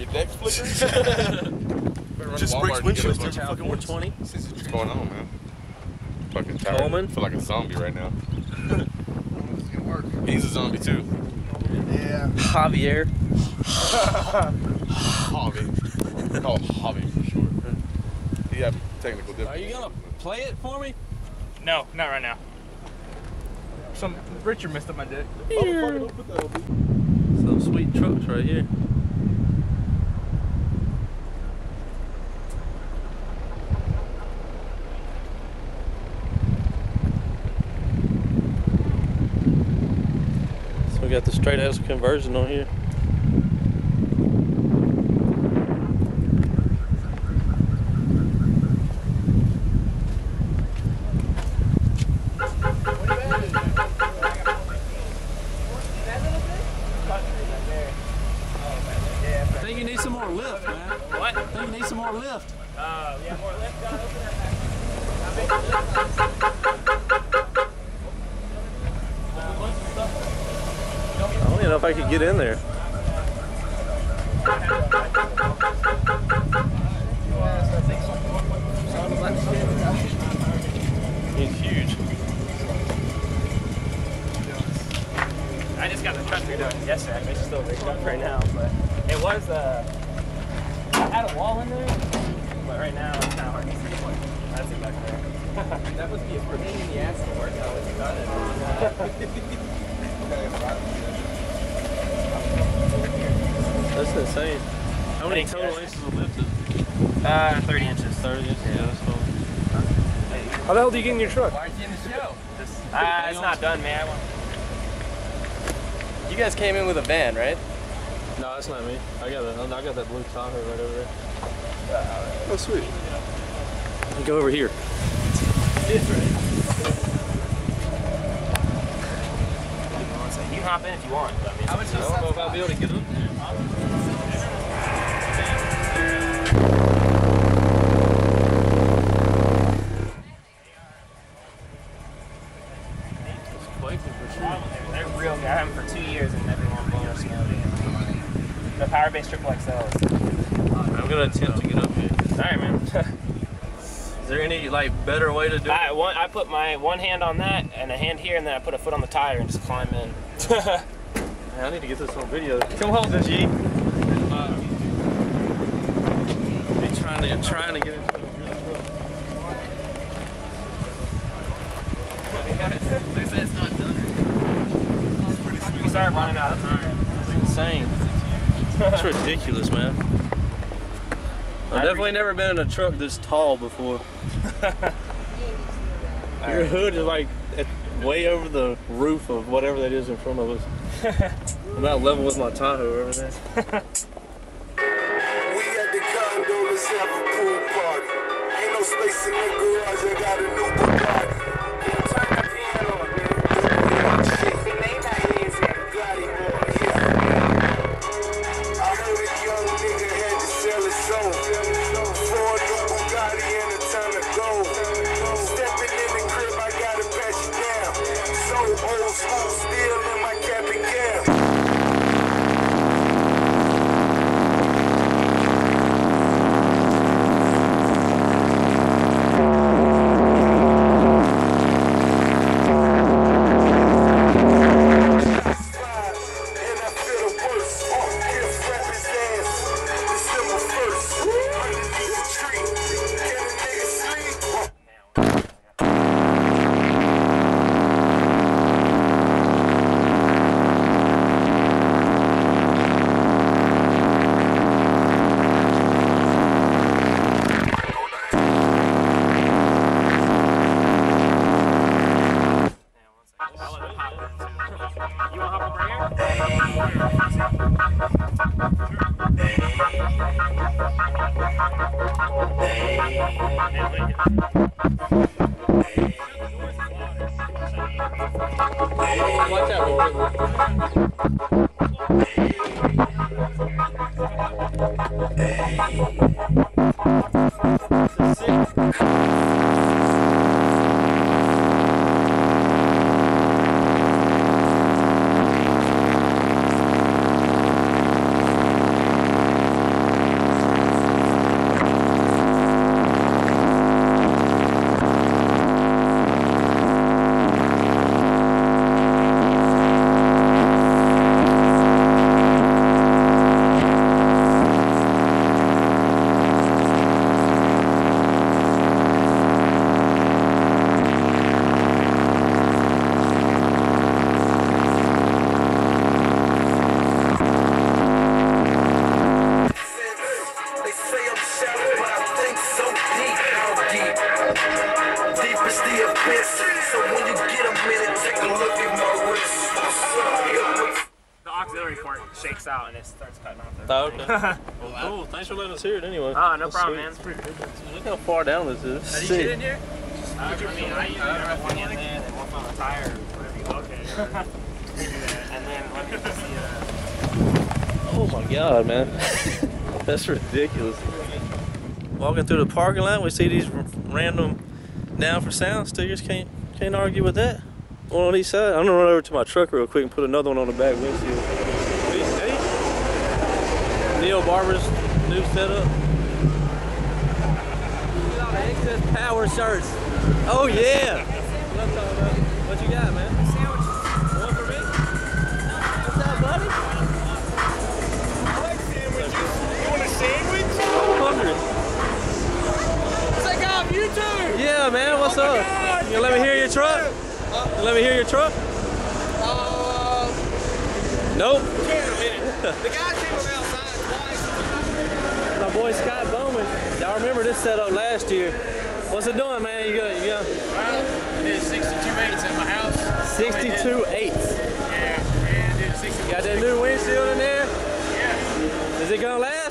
Your deck's flickering? Just breaks windshield every fucking 420. What's going on, man? Fucking tired. Coleman? I feel like a zombie right now. He's a zombie too. Yeah. Javier. Hobby. Call him Hobby for short. He had technical difficulties. Are you gonna play it for me? No, not right now. Some Richard messed up my deck. Here. Some sweet trucks right here. So we got the straight ass conversion on here. I think you need some more lift, man. What? I think you need some more lift. Yeah, more lift. I don't even know if I could get in there. He's huge. I just got the truck redone yesterday. It's still rigged up right now, but it was I had a wall in there, but right now it's kind of hard to see. That's it back there. That must be a pain in the ass to work out when you got it. That's insane. How many total inches of lift is it? 30 inches. 30 inches, yeah, that's cool. How the hell do you get in your truck? Why aren't you in the show? It's not done, man. You guys came in with a van, right? No, that's not me. I got that blue Tahoe right over there. Oh, sweet. Go over here. You can hop in if you want. But I mean, I don't know if I'll be able to get up there. They're real good. I have them for 2 years and never won one or snow. The Power Base Triple XLs. I'm gonna attempt to get up here. Sorry, man. Is there any better way to do it? I put my one hand on that and a hand here, and then I put a foot on the tire and just climb in. Man, I need to get this on video. Come hold this, G. I'm trying to get into it. They said it's not done. We started running out of time. It's insane. It's ridiculous, man. I've definitely never been in a truck this tall before. Your hood is like way over the roof of whatever that is in front of us. I'm not level with my Tahoe over there. We at the condo, let's have a pool party. Ain't no space in the garage, I got a new Bugatti. Turn the piano on, man. The name that is Bugatti, I heard a young nigga had to sell his soul for a new Bugatti and a ton of gold. Stepping in the crib, I gotta patch it down. So old school, still in my cap and gown. Cool, thanks for letting us hear it anyway. Oh, no problem, man. Look how far down this is. Did you get in here? I mean, I usually have one in there and one on the tire or whatever you want. Okay. And then let me just see Oh my God, man. That's ridiculous. Walking through the parking lot, we see these random down for sound stickers. Can't argue with that. One on each side. I'm gonna run over to my truck real quick and put another one on the back windshield. Hey. Neil Barber's new setup. XSpower shirts. Oh yeah. What I'm talking about. What you got, man? Sandwiches. One for me? What's up, buddy? I like sandwiches. You want a sandwich? I'm hungry. Check out YouTube. Yeah, man. What's up? God. You let me hear your truck? You let me hear your truck? Nope. The guy came outside twice. My boy Scott Bowman. Y'all remember this setup last year. What's it doing, man? You got Well, I did 62/8 in my house. 62/8. Yeah, and did 60. Got that new windshield in there? Yeah. Is it gonna last?